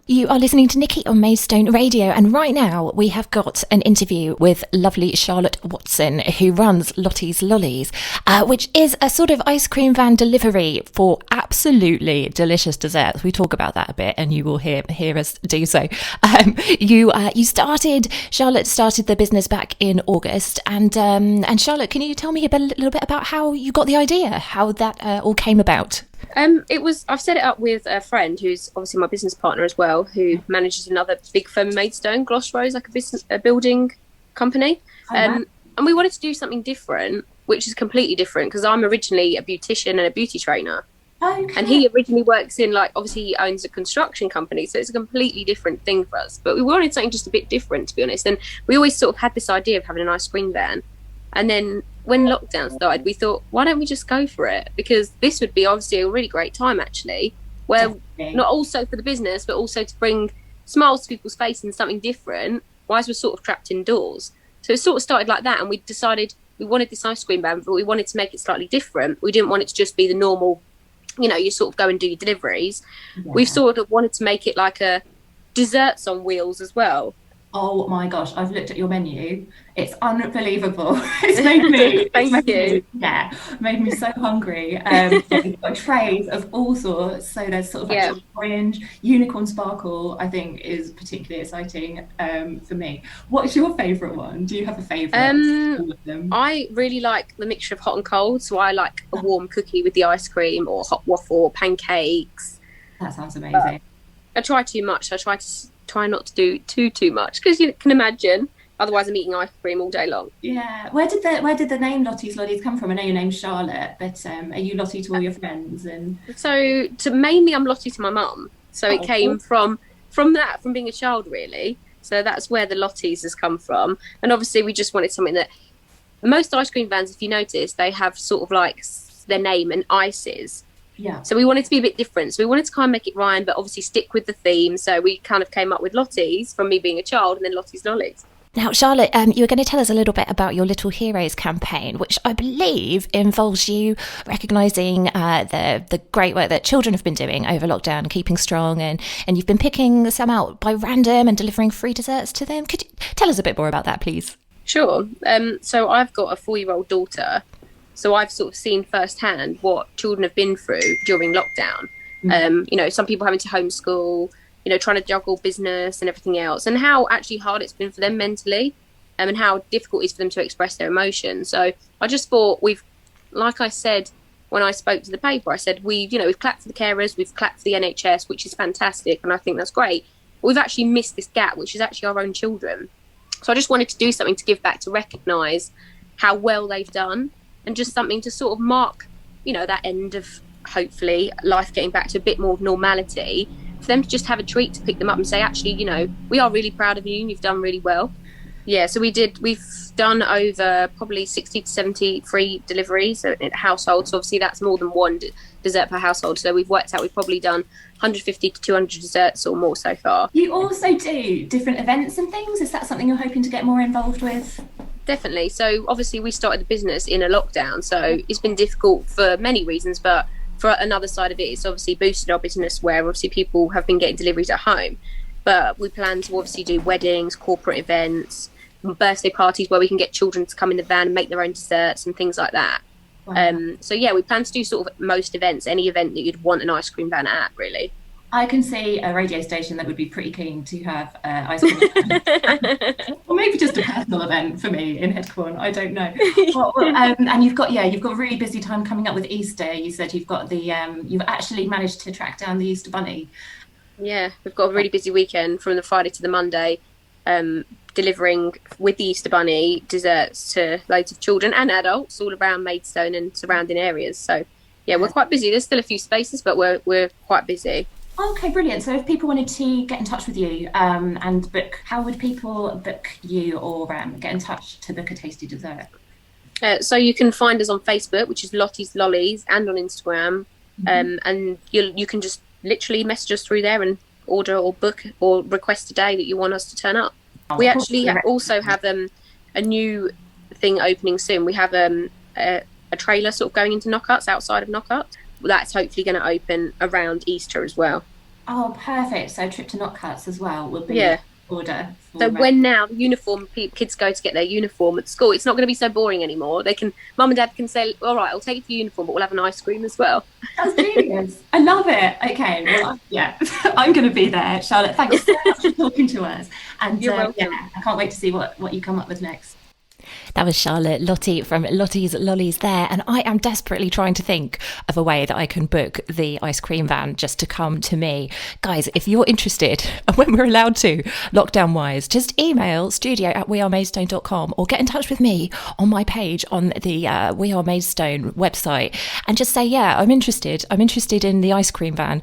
You are listening to Nicky on Maidstone Radio, and right now we have got an interview with lovely Charlotte Watson, who runs Lotties Lollies, which is a sort of ice cream van delivery for absolutely delicious desserts. We talk about that a bit, and you will hear us do so. Charlotte started the business back in August, and Charlotte, can you tell me a little bit about how you got the idea, how that all came about? I've set it up with a friend who's obviously my business partner as well, who manages another big firm in Maidstone, Gloss Rose, like a building company. And we wanted to do something different, which is completely different because I'm originally a beautician and a beauty trainer. Okay. And he originally works in, obviously he owns a construction company, so it's a completely different thing for us. But we wanted something just a bit different, to be honest. And we always sort of had this idea of having an ice cream van. And then when lockdown started, we thought, why don't we just go for it? Because this would be obviously a really great time, actually, where not also for the business, but also to bring smiles to people's face and something different, whilst we're sort of trapped indoors. So it sort of started like that, and we decided we wanted this ice cream van, but we wanted to make it slightly different. We didn't want it to just be the normal, you sort of go and do your deliveries. Yeah. We've sort of wanted to make it like a desserts on wheels as well. Oh my gosh, I've looked at your menu. It's unbelievable. It's made me so hungry. You've got trays of all sorts. So there's sort of orange, unicorn sparkle, I think is particularly exciting for me. What's your favourite one? Do you have a favourite? All of them? I really like the mixture of hot and cold. So I like a warm cookie with the ice cream, or hot waffle, or pancakes. That sounds amazing. I try too much. I try not to do too much, because you can imagine otherwise I'm eating ice cream all day long. Yeah. Where did the name Lotties Lollies come from? I know your name's Charlotte, but are you Lottie to all your friends? And so mainly I'm Lottie to my mum, so it came from being a child, really. So that's where the Lotties has come from. And obviously we just wanted something that most ice cream vans, if you notice, they have sort of like their name and ices. Yeah. So we wanted to be a bit different. So we wanted to kind of make it rhyme, but obviously stick with the theme. So we kind of came up with Lotties from me being a child, and then Lotties Lollies. Now, Charlotte, you were going to tell us a little bit about your Little Heroes campaign, which I believe involves you recognising the great work that children have been doing over lockdown, keeping strong, and you've been picking some out by random and delivering free desserts to them. Could you tell us a bit more about that, please? Sure. So I've got a 4-year-old daughter. So I've sort of seen firsthand what children have been through during lockdown. Some people having to homeschool, trying to juggle business and everything else, and how actually hard it's been for them mentally, and how difficult it is for them to express their emotions. So I just thought like I said when I spoke to the paper, I said we've clapped for the carers, we've clapped for the NHS, which is fantastic, and I think that's great. But we've actually missed this gap, which is actually our own children. So I just wanted to do something to give back, to recognise how well they've done. And just something to sort of mark, that end of, hopefully, life getting back to a bit more normality, for them to just have a treat to pick them up and say, actually, we are really proud of you and you've done really well. Yeah, so we've done over probably 60 to 70 free deliveries in a household. So obviously that's more than one dessert per household. So we've worked out we've probably done 150 to 200 desserts or more so far. You also do different events and things. Is that something you're hoping to get more involved with? Definitely. So obviously we started the business in a lockdown, so it's been difficult for many reasons, but for another side of it, it's obviously boosted our business, where obviously people have been getting deliveries at home. But we plan to obviously do weddings, corporate events, birthday parties where we can get children to come in the van and make their own desserts and things like that. Wow. So yeah, we plan to do sort of most events, any event that you'd want an ice cream van at, really. I can see a radio station that would be pretty keen to have ice cream or maybe just a personal event for me in Headcorn. I don't know. And you've got a really busy time coming up with Easter. You said you've got you've actually managed to track down the Easter Bunny. Yeah, we've got a really busy weekend from the Friday to the Monday, delivering with the Easter Bunny desserts to loads of children and adults all around Maidstone and surrounding areas. So yeah, we're quite busy. There's still a few spaces, but we're quite busy. Okay, brilliant. So if people wanted to get in touch with you and book, how would people book you or get in touch to book a tasty dessert? So you can find us on Facebook, which is Lotties Lollies, and on Instagram. And you can just literally message us through there and order or book or request a day that you want us to turn up. We actually also have a new thing opening soon. We have a trailer sort of going into Knockouts, outside of Knockouts. That's hopefully going to open around Easter as well. Oh, perfect. So trip to Not Cuts as well will be Yeah. order. So when now uniform kids go to get their uniform at school, it's not going to be so boring anymore. They can, mum and dad can say, all right, I'll take you for uniform, but we'll have an ice cream as well. That's genius. I love it. Okay, well, yeah, I'm going to be there. Charlotte, thanks so much for talking to us. And You're welcome. yeah, I can't wait to see what you come up with next. That was Charlotte Lottie from Lottie's Lollies there, and I am desperately trying to think of a way that I can book the ice cream van just to come to me. Guys, if you're interested, and when we're allowed to, lockdown-wise, just email studio@wearemaidstone.com or get in touch with me on my page on the We Are Maidstone website and just say, yeah, I'm interested in the ice cream van.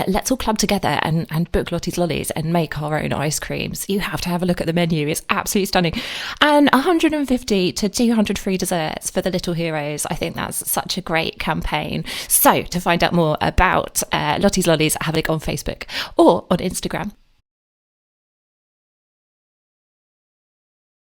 Let's all club together and book Lottie's Lollies and make our own ice creams. You have to have a look at the menu. It's absolutely stunning. And 150 to 200 free desserts for the little heroes. I think that's such a great campaign. So to find out more about Lottie's Lollies, have a look on Facebook or on Instagram.